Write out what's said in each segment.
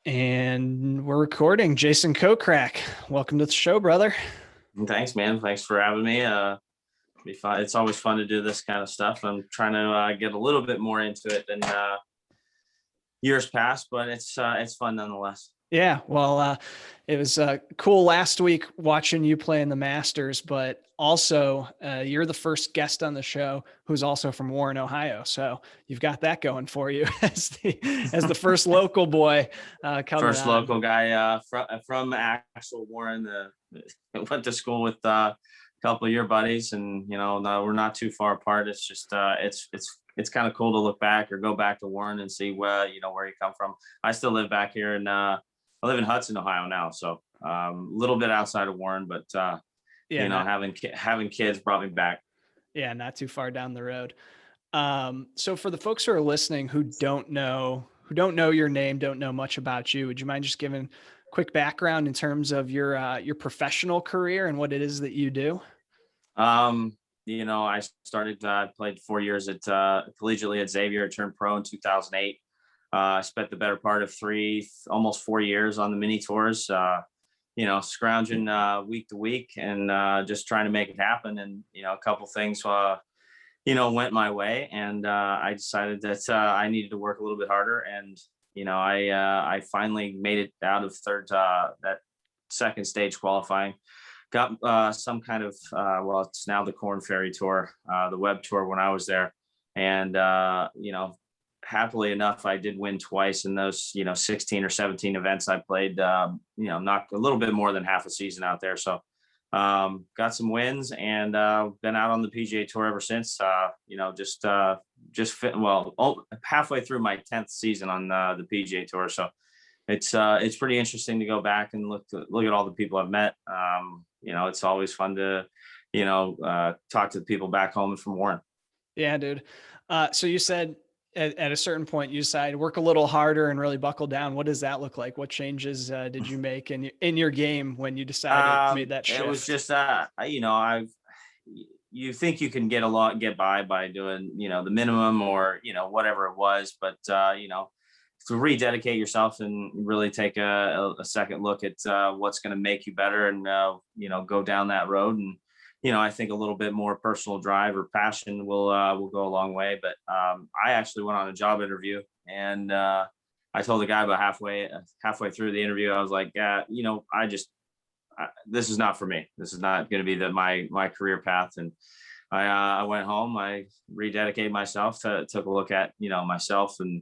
And we're recording. Jason Kokrak, welcome to the show, brother. Thanks, man. Thanks for having me. Be fun. It's always fun to do this kind of stuff. I'm trying to get a little bit more into it than years past, but it's fun nonetheless. Yeah, well, it was cool last week watching you play in the Masters, but also you're the first guest on the show who's also from Warren, Ohio. So you've got that going for you as the first local boy coming First on. local guy from actual Warren. Went to school with a couple of your buddies, and no, we're not too far apart. It's just it's kind of cool to look back or go back to Warren and see where you come from. I still live back here in I live in Hudson, Ohio now, so a little bit outside of Warren, but having kids brought me back. Yeah, not too far down the road. So for the folks who are listening who don't know your name, don't know much about you, would you mind just giving quick background in terms of your professional career and what it is that you do? I played 4 years at collegiately at Xavier. I turned pro in 2008. I spent the better part of almost 4 years on the mini tours, scrounging week to week and just trying to make it happen. And, a couple things, went my way, and I decided that I needed to work a little bit harder. And, I finally made it out of that second stage qualifying. Got some kind of, it's now the Corn Ferry Tour, the web tour when I was there. And, happily enough, I did win twice in those, 16 or 17 events I played, not a little bit more than half a season out there. So got some wins and been out on the PGA Tour ever since, halfway through my 10th season on the PGA Tour. So it's pretty interesting to go back and look at all the people I've met. It's always fun to, talk to the people back home from Warren. Yeah, dude. So you said at a certain point you decided work a little harder and really buckle down. What does that look like? What changes did you make in your game when you decided made that shift? It was just, you think you can get by doing, the minimum or, whatever it was, but, to rededicate yourself and really take a second look at what's going to make you better and, go down that road. And, I think a little bit more personal drive or passion will go a long way. But I actually went on a job interview, and I told the guy about halfway through the interview, I was like, this is not for me. This is not going to be my career path. And I went home, I rededicated myself, took a look at, myself and,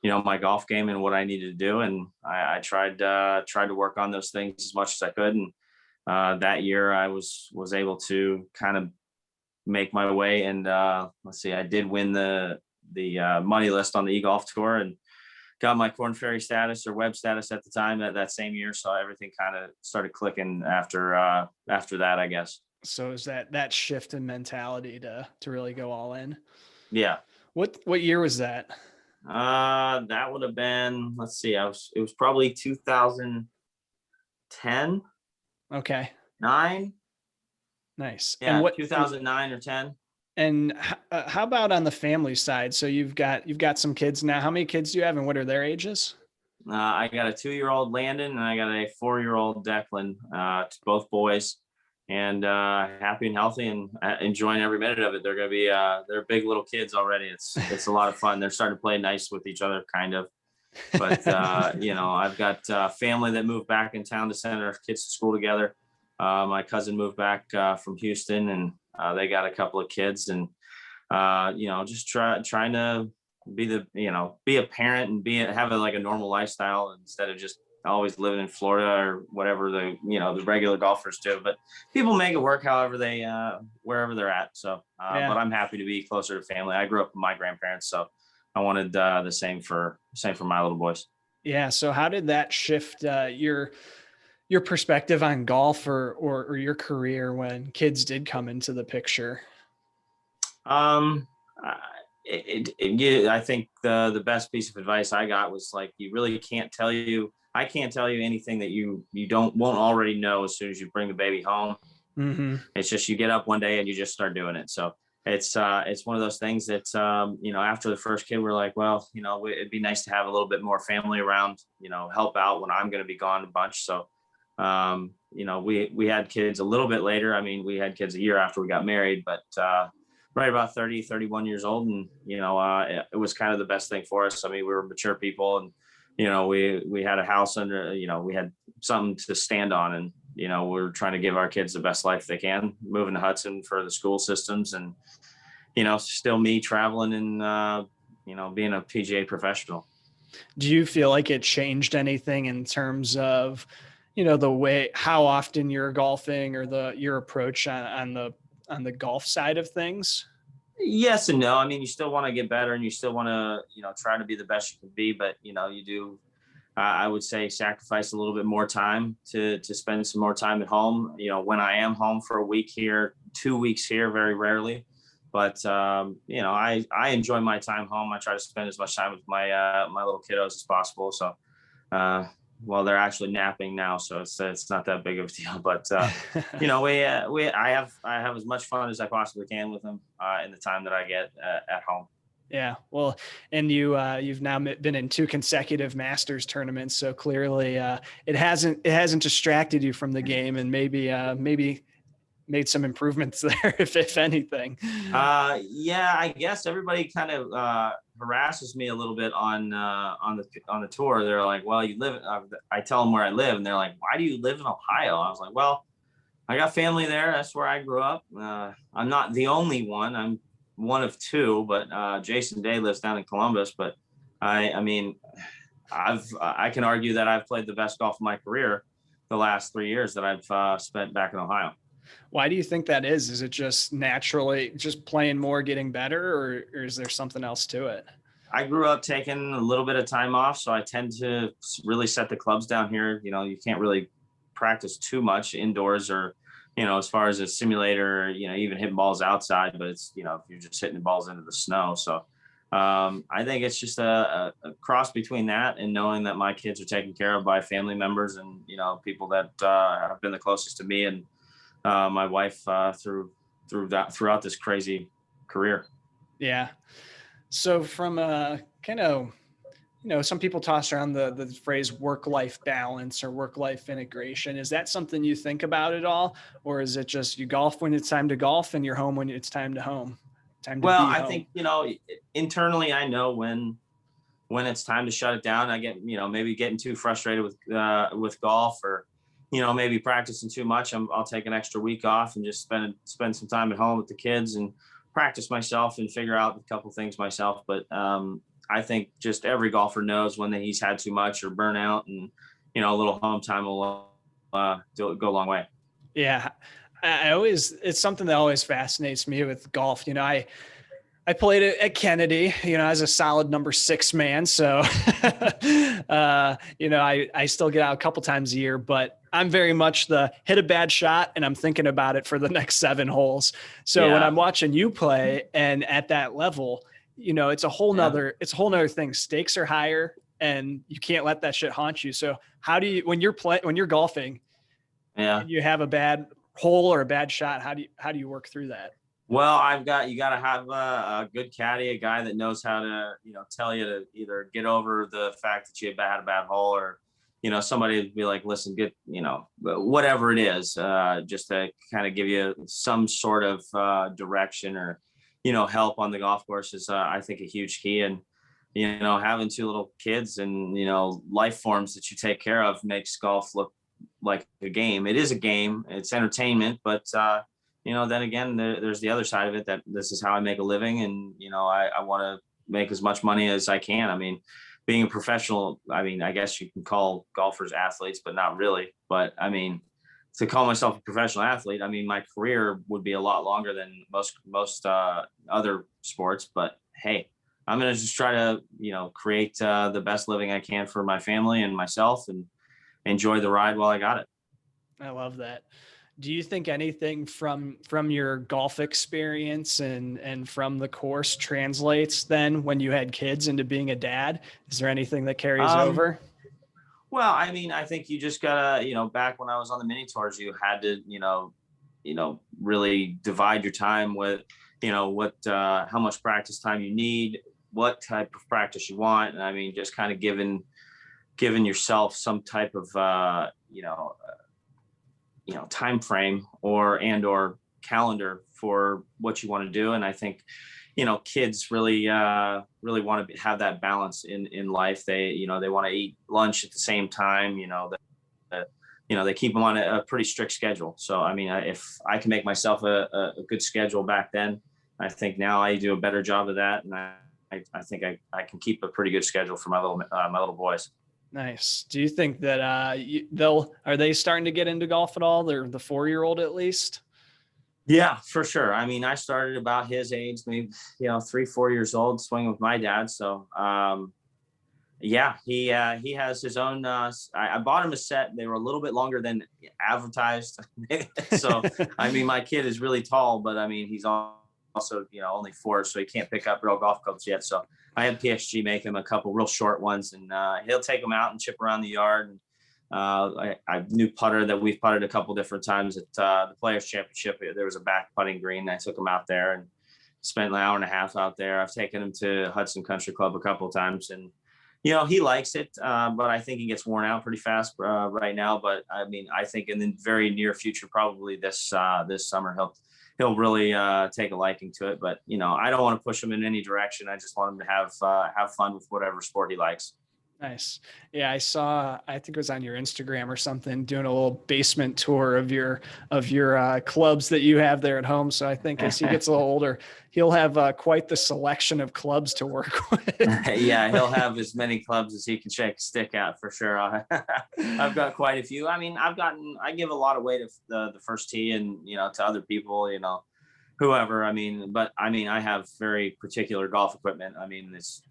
my golf game and what I needed to do. And I tried to work on those things as much as I could. And that year I was able to kind of make my way. And I did win the money list on the eGolf Tour and got my Corn Ferry status or web status at the time that same year. So everything kind of started clicking after that, I guess. So is that shift in mentality to really go all in? Yeah. What year was that? That would have been, it was probably 2010. Okay. 9. Nice. Yeah. And 2009 or 10. And how about on the family side? So you've got some kids now. How many kids do you have, and what are their ages? I got a 2-year-old Landon, and I got a 4-year-old Declan. Both boys, and happy and healthy, and enjoying every minute of it. They're gonna be they're big little kids already. It's a lot of fun. They're starting to play nice with each other, kind of. But I've got family that moved back in town to send our kids to school together. My cousin moved back from Houston, and they got a couple of kids, and just trying to be a parent and have a normal lifestyle instead of just always living in Florida or whatever the regular golfers do. But people make it work however they wherever they're at. So but I'm happy to be closer to family. I grew up with my grandparents, so I wanted the same for my little boys. Yeah. So how did that shift your perspective on golf or your career when kids did come into the picture? I think the best piece of advice I got was you really I can't tell you anything that you won't already know as soon as you bring the baby home. Mm-hmm. It's just, you get up one day and you just start doing it. So it's one of those things that, after the first kid, we're like, well, it'd be nice to have a little bit more family around, help out when I'm going to be gone a bunch. So, we had kids a little bit later. I mean, we had kids a year after we got married, but, right about 30, 31 years old. And, it was kind of the best thing for us. I mean, we were mature people, and, we had a house under, we had something to stand on, and, we're trying to give our kids the best life they can, moving to Hudson for the school systems, and, still me traveling and, being a PGA professional. Do you feel like it changed anything in terms of, the way, how often you're golfing, or your approach on the golf side of things? Yes and no. I mean, you still want to get better, and you still want to, try to be the best you can be, but, you do, I would say, sacrifice a little bit more time to spend some more time at home. When I am home for a week here, 2 weeks here, very rarely. But I enjoy my time home. I try to spend as much time with my little kiddos as possible. So, well, they're actually napping now, so it's not that big of a deal. But I have as much fun as I possibly can with them in the time that I get at home. Yeah. Well, and you've now been in 2 consecutive Masters tournaments, so clearly it hasn't distracted you from the game, and maybe made some improvements there, if anything. Yeah, I guess everybody kind of harasses me a little bit on the tour. They're like, well, you live. I tell them where I live, and they're like, why do you live in Ohio? I was like, well, I got family there. That's where I grew up. I'm not the only one. I'm one of 2, but Jason Day lives down in Columbus. But I mean, I can argue that I've played the best golf of my career the last 3 years that I've spent back in Ohio. Why do you think that is? Is it just naturally just playing more, getting better, or is there something else to it? I grew up taking a little bit of time off, so I tend to really set the clubs down here. You can't really practice too much indoors, or, as far as a simulator, even hitting balls outside, but it's, if you're just hitting balls into the snow. So I think it's just a cross between that and knowing that my kids are taken care of by family members, and, people that have been the closest to me and my wife throughout this crazy career. Yeah. So from a kind of, some people toss around the phrase work-life balance or work-life integration. Is that something you think about at all? Or is it just you golf when it's time to golf and you're home when it's time to Well, be I home? think, internally, I know when it's time to shut it down. I get, maybe getting too frustrated with golf, or, maybe practicing too much. I'll take an extra week off and just spend some time at home with the kids and practice myself and figure out a couple things myself. But I think just every golfer knows when he's had too much or burnout, and, a little home time will go a long way. Yeah. It's something that always fascinates me with golf. I played it at Kennedy, as a solid number 6 man. So, I still get out a couple times a year, but I'm very much the hit a bad shot and I'm thinking about it for the next 7 holes. So when Yeah. I'm watching you play and at that level, it's a whole Yeah. nother thing. Stakes are higher and you can't let that shit haunt you. So how do you, when you're golfing Yeah. and you have a bad hole or a bad shot, how do you work through that? Well, you got to have a good caddy, a guy that knows how to, tell you to either get over the fact that you had a bad hole, or, somebody to be like, listen, get, whatever it is, just to kind of give you some sort of direction, or, help on the golf course is, I think, a huge key. And, having 2 little kids and, life forms that you take care of makes golf look like a game. It is a game. It's entertainment, but, then again, there's the other side of it, that this is how I make a living. And, I want to make as much money as I can. I mean, being a professional, I mean, I guess you can call golfers athletes, but not really. But I mean, to call myself a professional athlete, I mean, my career would be a lot longer than most other sports. But hey, I'm going to just try to, create the best living I can for my family and myself, and enjoy the ride while I got it. I love that. Do you think anything from your golf experience and from the course translates then when you had kids into being a dad? Is there anything that carries Um, over? Well, I mean, I think you just gotta, back when I was on the mini tours, you had to, really divide your time with, how much practice time you need, what type of practice you want. And I mean, just kind of giving yourself some type of, time frame or calendar for what you want to do. And I think, kids really want to have that balance in life. They want to eat lunch at the same time. They keep them on a pretty strict schedule. So I mean, if I can make myself a good schedule back then, I think now I do a better job of that. And I think I can keep a pretty good schedule for my little boys. Nice. Do you think that are they starting to get into golf at all? They're the 4-year-old at least. Yeah, for sure. I mean, I started about his age, maybe 3-4 years old, swinging with my dad. So yeah, he has his own. I bought him a set. They were a little bit longer than advertised. So I mean, my kid is really tall, but I mean, he's also only 4, so he can't pick up real golf clubs yet. So I had PXG make him a couple real short ones, and he'll take them out and chip around the yard. And I knew putter that we've putted a couple different times at the Players Championship. There was a back putting green. I took him out there and spent an hour and a half out there. I've taken him to Hudson Country Club a couple of times, and he likes it, but I think he gets worn out pretty fast right now. But I mean, I think in the very near future, probably this summer, he'll really take a liking to it. But I don't want to push him in any direction. I just want him to have fun with whatever sport he likes. Nice. Yeah, I think it was on your Instagram or something, doing a little basement tour of your clubs that you have there at home. So I think as he gets a little older, he'll have quite the selection of clubs to work with. Yeah, he'll have as many clubs as he can shake a stick at, for sure. I've got quite a few. I mean, I give a lot away to the first tee and, to other people, whoever. I mean, but I mean, I have very particular golf equipment. I mean, it's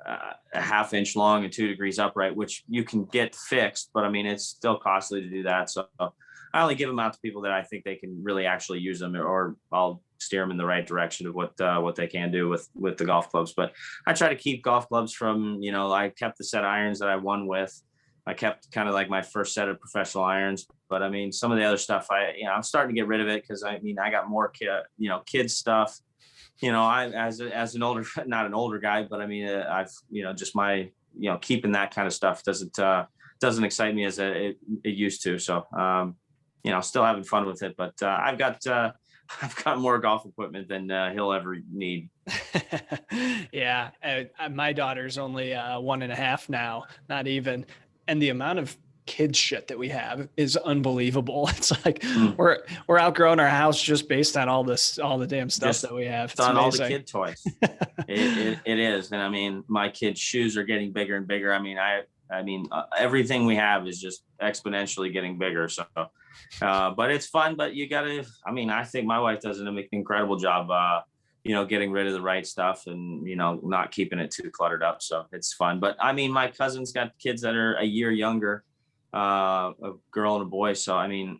a 1/2 inch long and 2 degrees upright, which you can get fixed, but I mean, it's still costly to do that. So I only give them out to people that I think they can really actually use them, or I'll steer them in the right direction of what they can do with the golf clubs. But I try to keep golf clubs from, I kept the set of irons that I won with. I kept kind of like my first set of professional irons, but I mean, some of the other stuff I'm starting to get rid of it, because I mean, I got more kids stuff. I, as an older, not an older guy, but I mean, I've, just my, keeping that kind of stuff doesn't excite me as it used to. So, still having fun with it, but I've got more golf equipment than he'll ever need. Yeah. My daughter's only 1.5 now, not even. And the amount of kids shit that we have is unbelievable. It's like we're outgrowing our house just based on all the damn stuff just that we have. It's on amazing. All the kid toys. it is. And I mean, my kids' shoes are getting bigger and bigger. I mean, everything we have is just exponentially getting bigger. So, but it's fun, but I think my wife does an incredible job, getting rid of the right stuff and, not keeping it too cluttered up. So it's fun. But I mean, my cousin's got kids that are a year younger, a girl and a boy. So, I mean,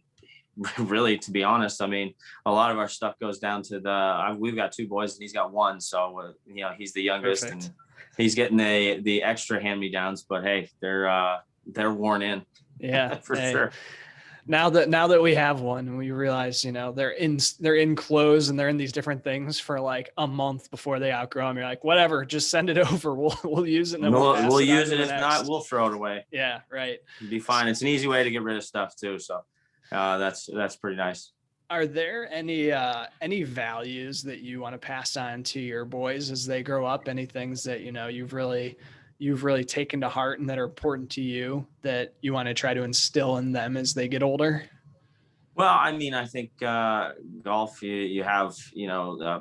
really, to be honest, I mean, a lot of our stuff goes down to we've got 2 boys and he's got 1. So, he's the youngest. Perfect. And he's getting the extra hand-me-downs, but hey, they're worn in. Yeah, for sure. Now that we have one, we realize, they're in clothes and they're in these different things for like a month before they outgrow them. You're like, whatever, just send it over. We'll use it. And then we'll use it. If not, we'll throw it away. Yeah. Right. It'd be fine. It's an easy way to get rid of stuff too. So that's pretty nice. Are there any values that you want to pass on to your boys as they grow up? Any things that, you've really taken to heart and that are important to you that you want to try to instill in them as they get older? Well, I mean, I think golf, you have,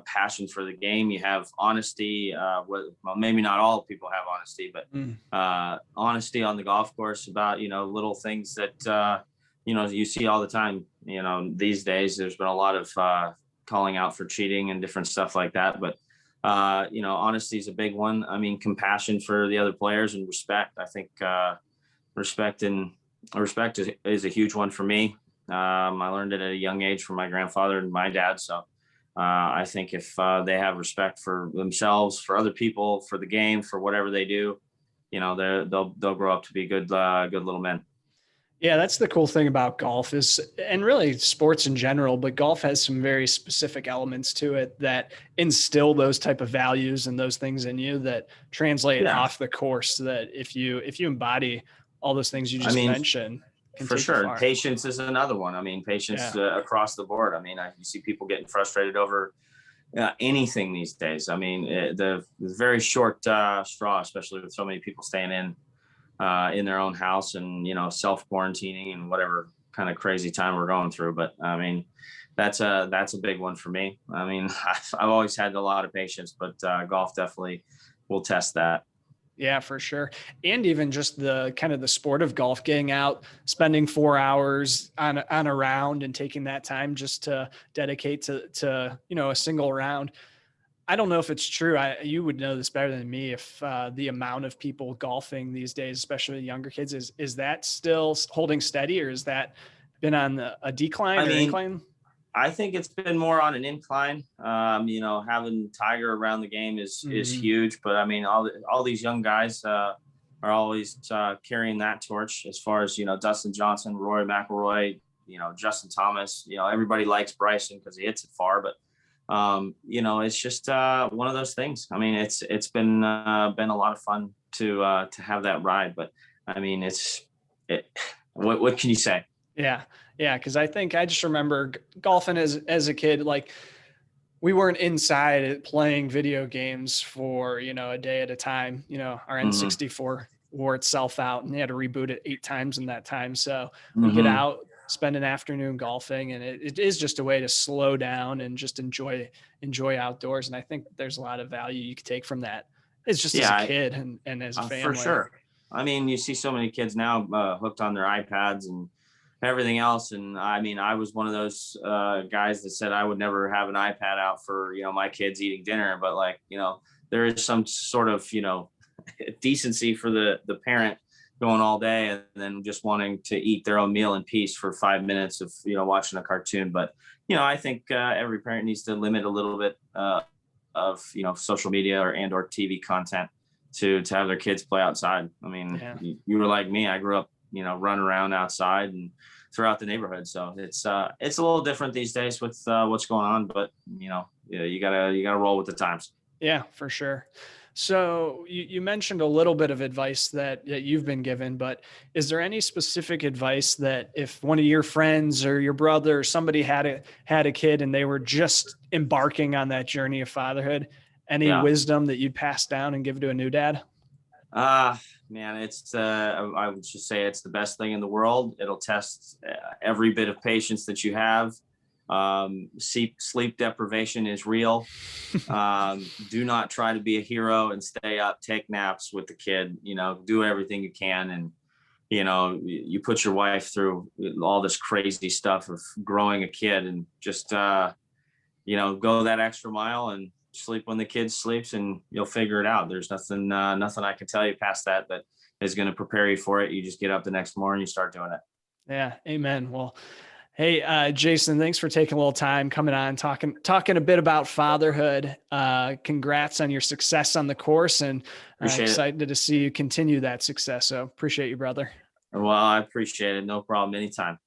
passion for the game. You have honesty. Well, maybe not all people have honesty, but honesty on the golf course about, little things that, you see all the time. These days, there's been a lot of calling out for cheating and different stuff like that. But honesty is a big one. I mean, compassion for the other players and respect. I think respect is a huge one for me. I learned it at a young age from my grandfather and my dad. So I think if they have respect for themselves, for other people, for the game, for whatever they do, they'll grow up to be good little men. Yeah, that's the cool thing about golf is, and really sports in general, but golf has some very specific elements to it that instill those type of values and those things in you that translate Yeah, off the course. That if you embody all those things you I just mean, mentioned, can for take you sure. far. Patience is another one. I mean, patience Yeah. across the board. I mean, you see people getting frustrated over anything these days. I mean, the very short straw, especially with so many people staying in their own house and self quarantining and whatever kind of crazy time we're going through. But I mean, that's a big one for me. I mean, I've always had a lot of patience, but golf definitely will test that. Yeah, for sure. And even just the kind of the sport of golf, getting out, spending 4 hours on a round and taking that time just to dedicate to a single round. I don't know if it's true. You would know this better than me. If the amount of people golfing these days, especially younger kids, is that still holding steady, or is that been on a decline I or mean, incline? I think it's been more on an incline. Having Tiger around the game is Mm, huge, but I mean, all these young guys are always carrying that torch. As far as Dustin Johnson, Rory McIlroy, Justin Thomas. Everybody likes Bryson because he hits it far, but it's just one of those things. I mean, it's been a lot of fun to have that ride, but I mean, it. What can you say? yeah, yeah. Because I think I just remember golfing as a kid, like we weren't inside playing video games for, a day at a time. Our Hmm. N64 wore itself out and they had to reboot it 8 times in that time. So we get Hmm. out, spend an afternoon golfing, and it is just a way to slow down and just enjoy outdoors. And I think there's a lot of value you could take from that. It's just as a Yeah, kid and as a for family. sure. I mean, you see so many kids now hooked on their iPads and everything else. And I mean, I was one of those guys that said I would never have an iPad out for my kids eating dinner. But like there is some sort of decency for the parent going all day and then just wanting to eat their own meal in peace for 5 minutes of watching a cartoon. But I think every parent needs to limit a little bit of social media or TV content to have their kids play outside. I mean, Yeah. you were like me. I grew up, running around outside and throughout the neighborhood. So it's a little different these days with what's going on, but yeah, you gotta roll with the times. Yeah, for sure. So you mentioned a little bit of advice that you've been given, but is there any specific advice that if one of your friends or your brother or somebody had a kid and they were just embarking on that journey of fatherhood, any Yeah. wisdom that you'd pass down and give to a new dad? Man, I would just say it's the best thing in the world. It'll test every bit of patience that you have. Sleep deprivation is real. Do not try to be a hero and stay up, take naps with the kid, do everything you can. And, you put your wife through all this crazy stuff of growing a kid and just, go that extra mile and sleep when the kid sleeps and you'll figure it out. There's nothing I can tell you past that is going to prepare you for it. You just get up the next morning, you start doing it. Yeah, amen. Well, hey, Jason, thanks for taking a little time coming on, talking a bit about fatherhood. Congrats on your success on the course, and Appreciate it. excited to see you continue that success. So appreciate you, brother. Well, I appreciate it. No problem. Anytime.